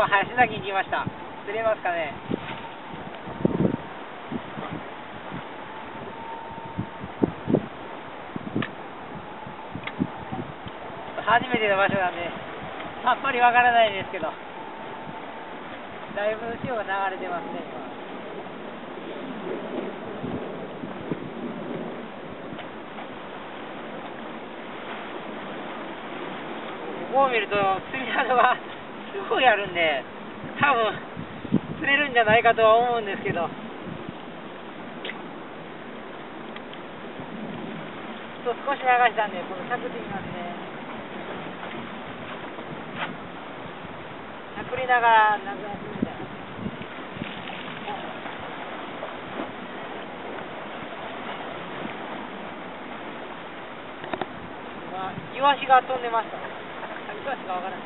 は林崎に来ました。釣れますかね。初めての場所なんでさっぱりわからないですけど、だいぶ潮が流れてますね。ここを見ると釣り跡がすごいあるんで、多分釣れるんじゃないかとは思うんですけど、少し流したんで、このしゃくってみますね。しゃくりながら流すみたいな。イワシが飛んでました。イワシがわからない。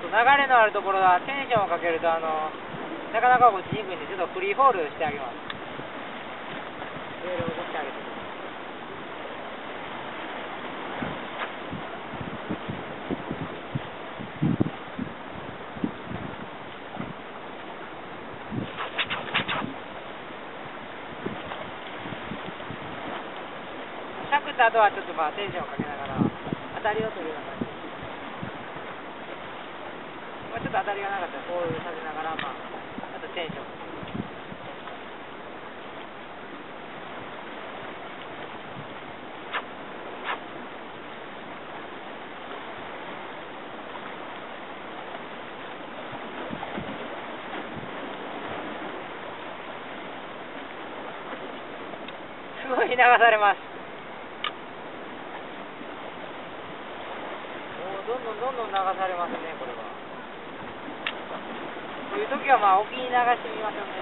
流れのあるところはテンションをかけるとなかなか落ちにくいんで、ちょっとフリーフォールしてあげます。レールを落としてあげて。しゃくった後はちょっとテンションをかけながら当たりを取るような感じ。ちょっと当たりがなかったらこうさせながら、あとテンション。すごい流されます。どんどん流されますね、これは。こういう時は沖に流してみましょうね。